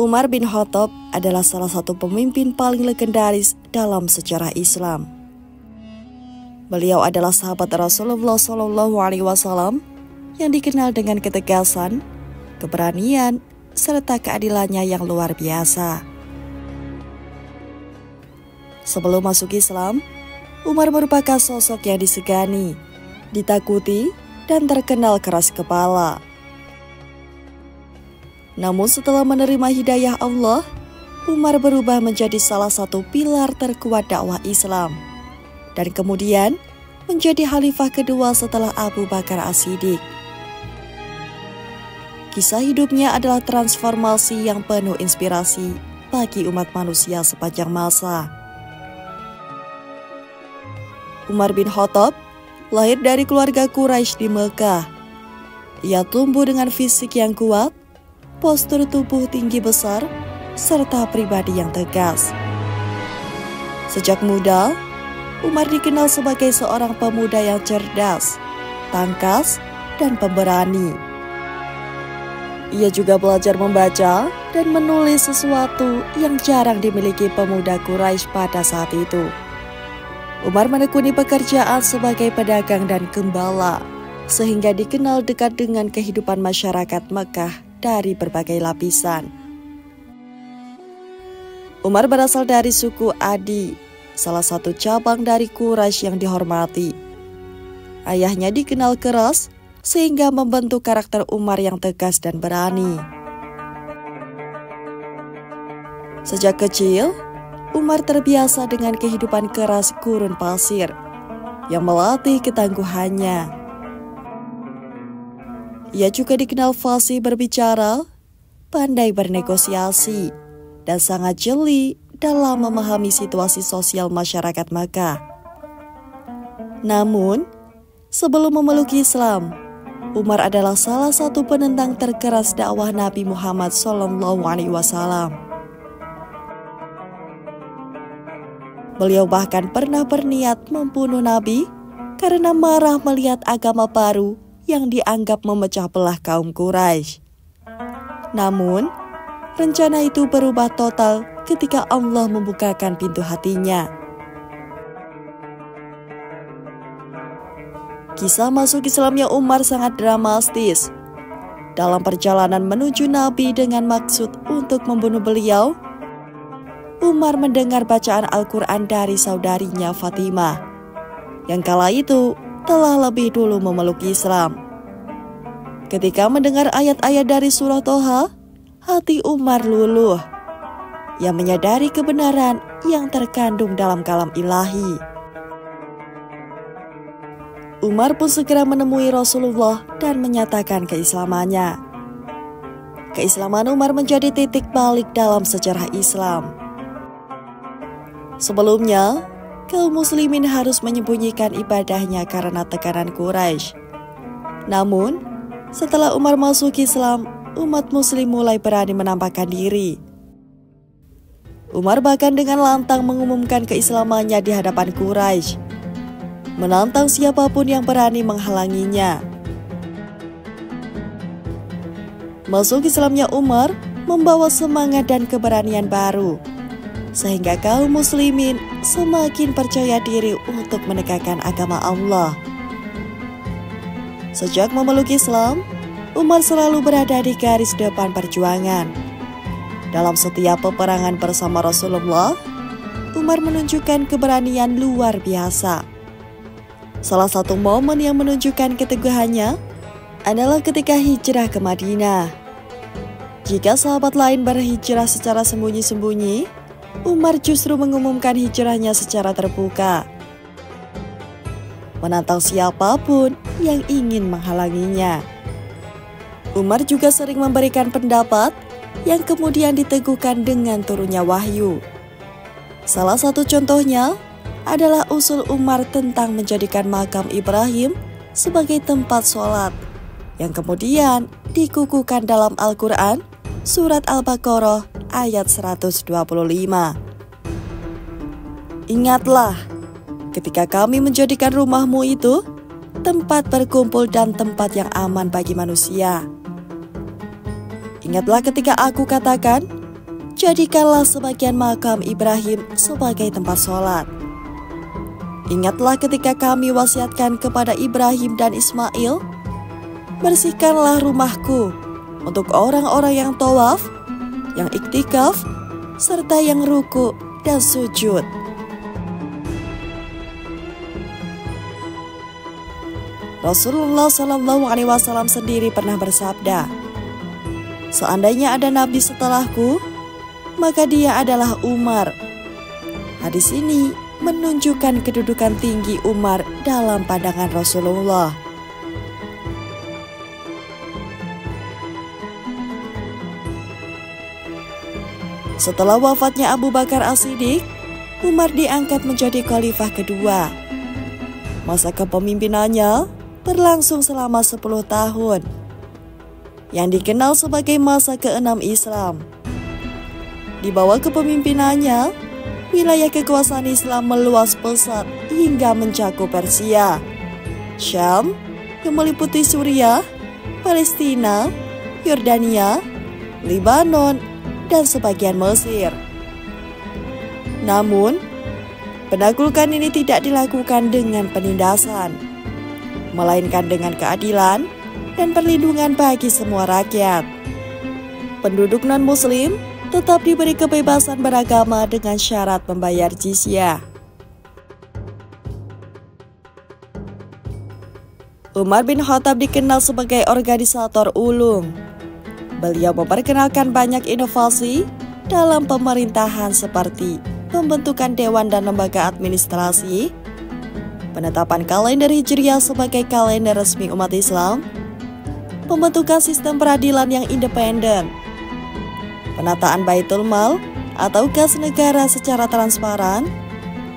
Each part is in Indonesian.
Umar bin Khattab adalah salah satu pemimpin paling legendaris dalam sejarah Islam. Beliau adalah sahabat Rasulullah SAW yang dikenal dengan ketegasan, keberanian, serta keadilannya yang luar biasa. Sebelum masuk Islam, Umar merupakan sosok yang disegani, ditakuti, dan terkenal keras kepala. Namun setelah menerima hidayah Allah, Umar berubah menjadi salah satu pilar terkuat dakwah Islam, dan kemudian menjadi khalifah kedua setelah Abu Bakar As-Siddiq. Kisah hidupnya adalah transformasi yang penuh inspirasi bagi umat manusia sepanjang masa. Umar bin Khattab lahir dari keluarga Quraisy di Mekah. Ia tumbuh dengan fisik yang kuat, postur tubuh tinggi besar, serta pribadi yang tegas. Sejak muda, Umar dikenal sebagai seorang pemuda yang cerdas, tangkas, dan pemberani. Ia juga belajar membaca dan menulis sesuatu yang jarang dimiliki pemuda Quraisy pada saat itu. Umar menekuni pekerjaan sebagai pedagang dan gembala, sehingga dikenal dekat dengan kehidupan masyarakat Mekah dari berbagai lapisan. Umar berasal dari suku Adi, salah satu cabang dari Quraisy yang dihormati. Ayahnya dikenal keras, sehingga membentuk karakter Umar yang tegas dan berani. Sejak kecil, Umar terbiasa dengan kehidupan keras gurun pasir, yang melatih ketangguhannya. Ia juga dikenal fasih berbicara, pandai bernegosiasi, dan sangat jeli dalam memahami situasi sosial masyarakat Makkah. Namun, sebelum memeluk Islam, Umar adalah salah satu penentang terkeras dakwah Nabi Muhammad SAW. Beliau bahkan pernah berniat membunuh Nabi karena marah melihat agama baru yang dianggap memecah belah kaum Quraisy. Namun, rencana itu berubah total ketika Allah membukakan pintu hatinya. Kisah masuk Islamnya Umar sangat dramatis. Dalam perjalanan menuju Nabi dengan maksud untuk membunuh beliau, Umar mendengar bacaan Al-Quran dari saudarinya Fatimah, yang kala itu telah lebih dulu memeluk Islam. Ketika mendengar ayat-ayat dari surah Toha, hati Umar luluh. Ia menyadari kebenaran yang terkandung dalam kalam ilahi. Umar pun segera menemui Rasulullah dan menyatakan keislamannya. Keislaman Umar menjadi titik balik dalam sejarah Islam. Sebelumnya, kaum muslimin harus menyembunyikan ibadahnya karena tekanan Quraisy. Namun, setelah Umar masuk Islam, umat muslim mulai berani menampakkan diri. Umar bahkan dengan lantang mengumumkan keislamannya di hadapan Quraisy, menantang siapapun yang berani menghalanginya. Masuk Islamnya Umar membawa semangat dan keberanian baru, sehingga kaum muslimin semakin percaya diri untuk menegakkan agama Allah. Sejak memeluk Islam, Umar selalu berada di garis depan perjuangan. Dalam setiap peperangan bersama Rasulullah, Umar menunjukkan keberanian luar biasa. Salah satu momen yang menunjukkan keteguhannya adalah ketika hijrah ke Madinah. Jika sahabat lain berhijrah secara sembunyi-sembunyi, Umar justru mengumumkan hijrahnya secara terbuka, menantang siapapun yang ingin menghalanginya. Umar juga sering memberikan pendapat yang kemudian diteguhkan dengan turunnya wahyu. Salah satu contohnya adalah usul Umar tentang menjadikan makam Ibrahim sebagai tempat sholat, yang kemudian dikukuhkan dalam Al-Quran, surat Al-Baqarah ayat 125. Ingatlah, ketika kami menjadikan rumahmu itu tempat berkumpul dan tempat yang aman bagi manusia. Ingatlah ketika aku katakan, jadikanlah sebagian makam Ibrahim sebagai tempat sholat. Ingatlah ketika kami wasiatkan kepada Ibrahim dan Ismail, bersihkanlah rumahku untuk orang-orang yang tawaf, yang iktikaf, serta yang ruku dan sujud. Rasulullah SAW sendiri pernah bersabda, seandainya ada nabi setelahku, maka dia adalah Umar. Hadis ini menunjukkan kedudukan tinggi Umar dalam pandangan Rasulullah. Setelah wafatnya Abu Bakar As-Siddiq, Umar diangkat menjadi khalifah kedua. Masa kepemimpinannya berlangsung selama 10 tahun, yang dikenal sebagai masa ke-6 Islam. Di bawah kepemimpinannya, wilayah kekuasaan Islam meluas pesat hingga mencakup Persia, Syam, yang meliputi Suriah, Palestina, Yordania, Lebanon, dan sebagian Mesir. Namun, penaklukan ini tidak dilakukan dengan penindasan, melainkan dengan keadilan dan perlindungan bagi semua rakyat. Penduduk non-Muslim tetap diberi kebebasan beragama dengan syarat membayar jizyah. Umar bin Khattab dikenal sebagai organisator ulung. Beliau memperkenalkan banyak inovasi dalam pemerintahan seperti pembentukan dewan dan lembaga administrasi, penetapan kalender Hijriah sebagai kalender resmi umat Islam, pembentukan sistem peradilan yang independen, penataan Baitul Mal atau kas negara secara transparan,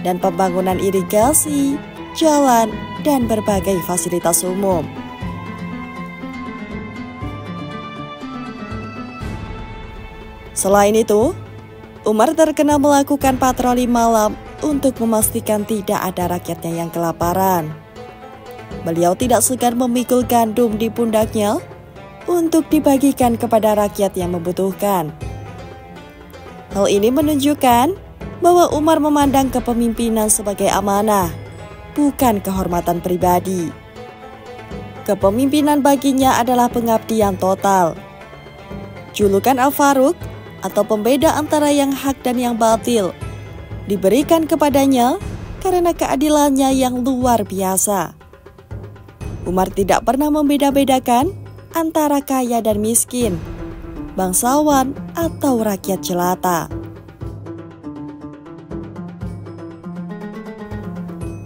dan pembangunan irigasi, jalan, dan berbagai fasilitas umum. Selain itu, Umar terkenal melakukan patroli malam untuk memastikan tidak ada rakyatnya yang kelaparan. Beliau tidak segan memikul gandum di pundaknya untuk dibagikan kepada rakyat yang membutuhkan. Hal ini menunjukkan bahwa Umar memandang kepemimpinan sebagai amanah, bukan kehormatan pribadi. Kepemimpinan baginya adalah pengabdian total. Julukan Al-Faruq atau pembeda antara yang hak dan yang batil diberikan kepadanya karena keadilannya yang luar biasa. Umar tidak pernah membeda-bedakan antara kaya dan miskin, bangsawan atau rakyat jelata.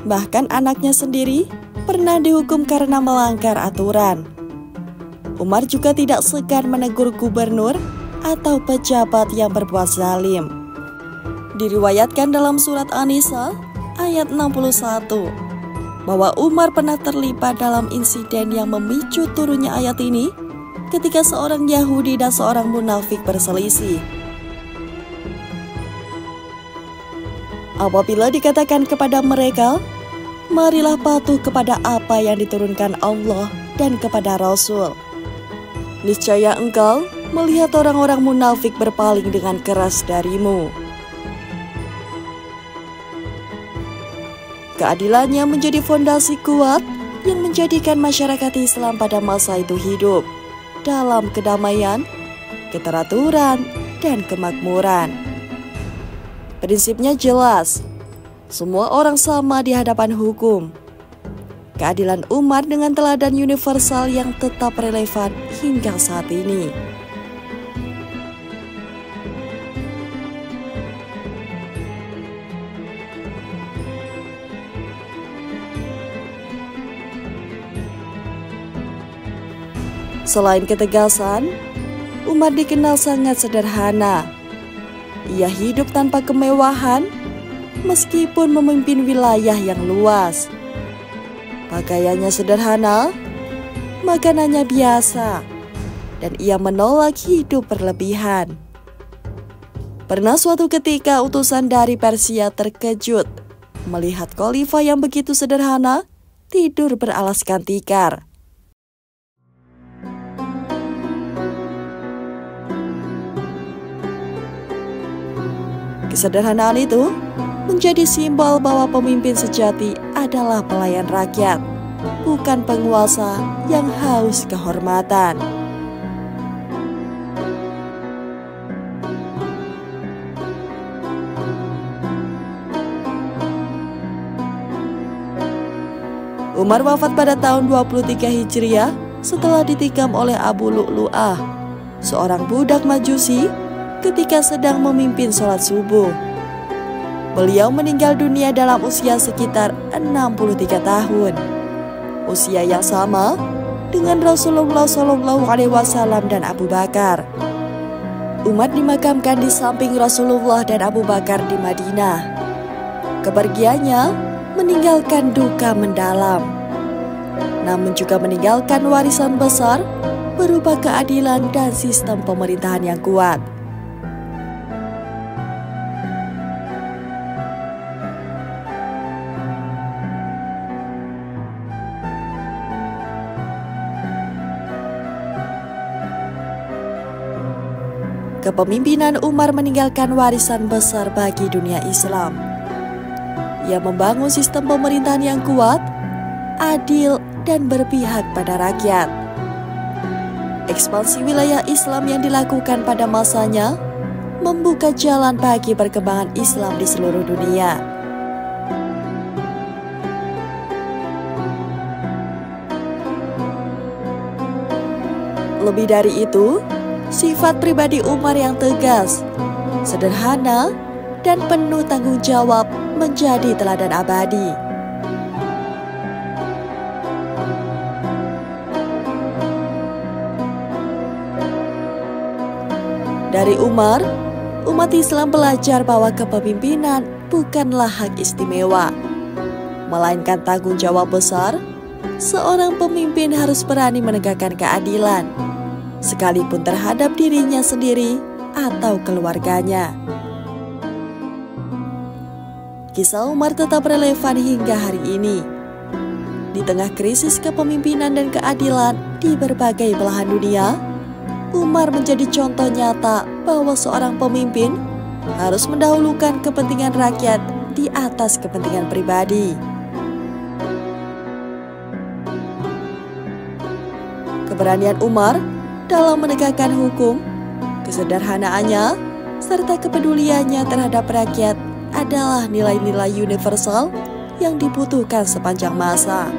Bahkan anaknya sendiri pernah dihukum karena melanggar aturan. Umar juga tidak segan menegur gubernur atau pejabat yang berbuat zalim. Diriwayatkan dalam surat An-Nisa ayat 61 bahwa Umar pernah terlibat dalam insiden yang memicu turunnya ayat ini ketika seorang Yahudi dan seorang munafik berselisih. Apabila dikatakan kepada mereka, marilah patuh kepada apa yang diturunkan Allah dan kepada Rasul, niscaya engkau melihat orang-orang munafik berpaling dengan keras darimu. Keadilannya menjadi fondasi kuat yang menjadikan masyarakat Islam pada masa itu hidup dalam kedamaian, keteraturan, dan kemakmuran. Prinsipnya jelas, semua orang sama di hadapan hukum. Keadilan Umar dengan teladan universal yang tetap relevan hingga saat ini. Selain ketegasan, Umar dikenal sangat sederhana. Ia hidup tanpa kemewahan, meskipun memimpin wilayah yang luas. Pakaiannya sederhana, makanannya biasa, dan ia menolak hidup berlebihan. Pernah suatu ketika utusan dari Persia terkejut melihat khalifah yang begitu sederhana tidur beralaskan tikar. Kesederhanaan itu menjadi simbol bahwa pemimpin sejati adalah pelayan rakyat, bukan penguasa yang haus kehormatan. Umar wafat pada tahun 23 Hijriah setelah ditikam oleh Abu Lu'lu'ah, seorang budak Majusi ketika sedang memimpin sholat subuh. Beliau meninggal dunia dalam usia sekitar 63 tahun. Usia yang sama dengan Rasulullah SAW dan Abu Bakar. Umar dimakamkan di samping Rasulullah dan Abu Bakar di Madinah. Kepergiannya meninggalkan duka mendalam, namun juga meninggalkan warisan besar berupa keadilan dan sistem pemerintahan yang kuat. Kepemimpinan Umar meninggalkan warisan besar bagi dunia Islam. Ia membangun sistem pemerintahan yang kuat, adil, dan berpihak pada rakyat. Ekspansi wilayah Islam yang dilakukan pada masanya membuka jalan bagi perkembangan Islam di seluruh dunia. Lebih dari itu, sifat pribadi Umar yang tegas, sederhana, dan penuh tanggung jawab menjadi teladan abadi. Dari Umar, umat Islam belajar bahwa kepemimpinan bukanlah hak istimewa, melainkan tanggung jawab besar. Seorang pemimpin harus berani menegakkan keadilan, sekalipun terhadap dirinya sendiri atau keluarganya. Kisah Umar tetap relevan hingga hari ini. Di tengah krisis kepemimpinan dan keadilan di berbagai belahan dunia, Umar menjadi contoh nyata bahwa seorang pemimpin harus mendahulukan kepentingan rakyat di atas kepentingan pribadi. Keberanian Umar dalam menegakkan hukum, kesederhanaannya, serta kepeduliannya terhadap rakyat adalah nilai-nilai universal yang dibutuhkan sepanjang masa.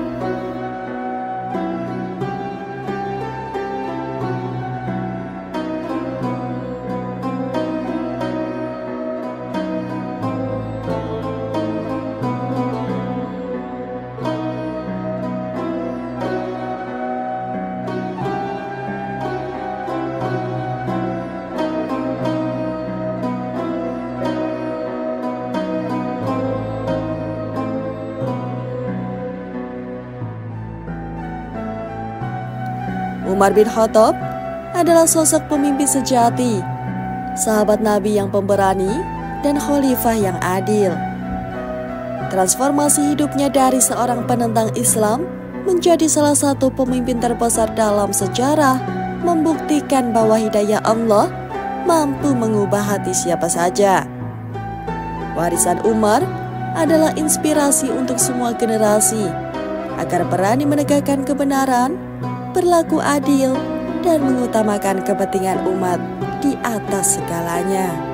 Umar bin Khattab adalah sosok pemimpin sejati, sahabat Nabi yang pemberani, dan khalifah yang adil. Transformasi hidupnya dari seorang penentang Islam menjadi salah satu pemimpin terbesar dalam sejarah membuktikan bahwa hidayah Allah mampu mengubah hati siapa saja. Warisan Umar adalah inspirasi untuk semua generasi agar berani menegakkan kebenaran, berlaku adil, dan mengutamakan kepentingan umat di atas segalanya.